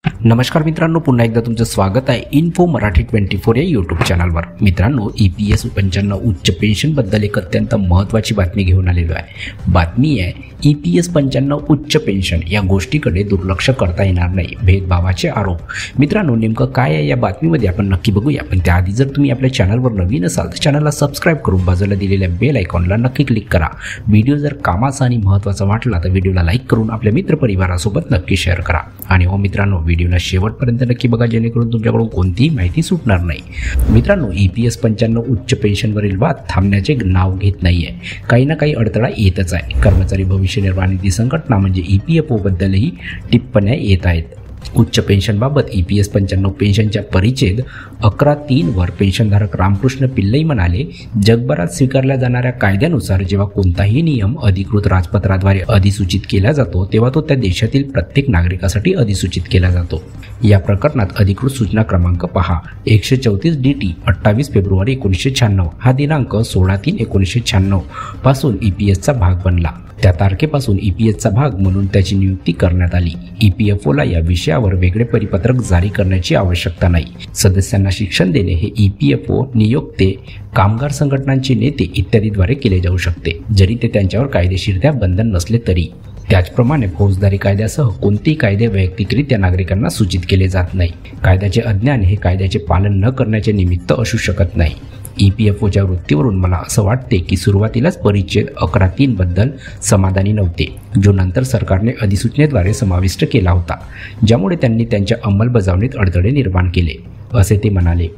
नमस्कार मित्रांनो, पुन्हा एकदा तुमचं स्वागत आहे इन्फो मराठी 24 या यूट्यूब चॅनलवर। मित्रांनो, EPS 95 उच्च पेन्शनबद्दल एक अत्यंत महत्त्वाची बातमी घेऊन आलेलो आहे। बातमी आहे EPS 95 उच्च पेन्शन या गोष्टीकडे दुर्लक्ष करता येणार नाही, भेदभावाचे आरोप। मित्रांनो, नेमकं काय आहे या बातमीमध्ये आपण नक्की बघूया, पण त्याआधी जर तुम्ही आपल्या चॅनलवर नवीन असाल तर चॅनलला सबस्क्राइब करून बाजूला दिलेल्या बेल आयकॉनला नक्की क्लिक करा। व्हिडिओ जर कामाचा आणि महत्त्वाचा वाटला तर व्हिडिओला लाईक करून आपल्या मित्रपरिवारासोबत नक्की शेअर करा। आणि हो मित्रांनो, व्हिडिओला शेवटपर्यंत नक्की बघा, जेणेकरून तुमच्याकडून कोणतीही माहिती सुटणार नाही। मित्रांनो, EPS 95 उच्च पेन्शनवरील वाद थांबण्याचे नाव घेत नाहीये। काही ना काही अडथळा येतच आहे। कर्मचारी भविष्य निर्वाह निधी संघटना म्हणजे EPFO बद्दलही टिप्पण्या येत आहेत। उच्च पेन्शनबाबत EPS 95 पेन्शनच्या परिच्छेद 11(3) वर पेन्शनधारक रामकृष्ण पिल्लई म्हणाले, जगभरात स्वीकारल्या जाणाऱ्या कायद्यानुसार जेव्हा कोणताही नियम अधिकृत राजपत्राद्वारे अधिसूचित केला जातो तेव्हा तो त्या देशातील प्रत्येक नागरिकासाठी अधिसूचित केला जातो। या प्रकरणात अधिकृत सूचना क्रमांक पहा 134 DT 28 फेब्रुवारी 1996 हा दिनांक 16/3/1996 पासून EPSचा भाग बनला। त्या तारखेपासून EPSचा भाग म्हणून त्याची नियुक्ती करण्यात आली। EPFOला या विषयावर वेगळे परिपत्रक जारी करण्याची आवश्यकता नाही। सदस्यांना शिक्षण देणे हे EPFO नियोक्ते, कामगार संघटनांचे नेते इत्यादीद्वारे केले जाऊ शकते, जरी ते त्यांच्यावर कायदेशीरत्या बंधन नसले तरी। त्याचप्रमाणे फौजदारी कायद्यासह कोणतेही कायदे वैयक्तिकरित्या नागरिकांना सूचित केले जात नाही। कायद्याचे अज्ञान हे कायद्याचे पालन न करण्याचे निमित्त असू शकत नाही। EPFOच्या वृत्तीवरून मला असं वाटते की सुरुवातीलाच परिच्छेद 11(3) बद्दल समाधानी नव्हते, जो नंतर सरकारने अधिसूचनेद्वारे समाविष्ट केला होता, ज्यामुळे त्यांनी त्यांच्या अंमलबजावणीत अडथळे निर्माण केले, असे ते म्हणाले।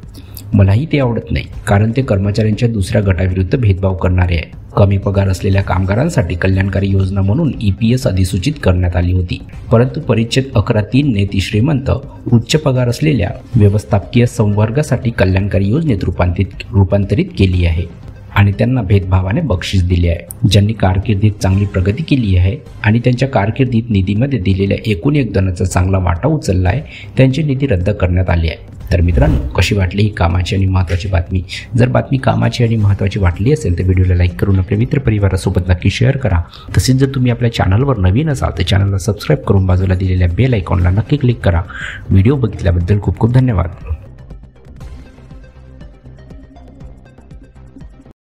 मलाही ते आवडत नाही, कारण ते कर्मचाऱ्यांच्या दुसऱ्या गटाविरुद्ध भेदभाव करणारे आहे। कमी पगार असलेल्या कामगारांसाठी कल्याणकारी योजना म्हणून EPS अधिसूचित करण्यात आली होती, परंतु परिच्छेद 11(3) ने ती श्रीमंत, उच्च पगार असलेल्या व्यवस्थापकीय संवर्गासाठी कल्याणकारी योजनेत रूपांतरित केली आहे आणि त्यांना भेदभावाने बक्षीस दिले आहे। ज्यांनी कारकिर्दीत चांगली प्रगती केली आहे आणि त्यांच्या कारकिर्दीत निधीमध्ये दिलेल्या एकूण योगदानाचा चांगला वाटा उचलला आहे, त्यांची निधी रद्द करण्यात आली आहे। तर मित्रांनो, कशी वाटली ही कामाची आणि महत्त्वाची बातमी? जर बातमी कामाची आणि महत्त्वाची वाटली असेल तर व्हिडिओला लाईक करून आपल्या मित्रपरिवारासोबत नक्की शेअर करा। तसेच जर तुम्ही आपल्या चॅनलवर नवीन असाल तर चॅनलला सबस्क्राइब करून बाजूला दिलेल्या बेल आयकॉनला नक्की क्लिक करा। व्हिडिओ बघितल्याबद्दल खूप खूप धन्यवाद।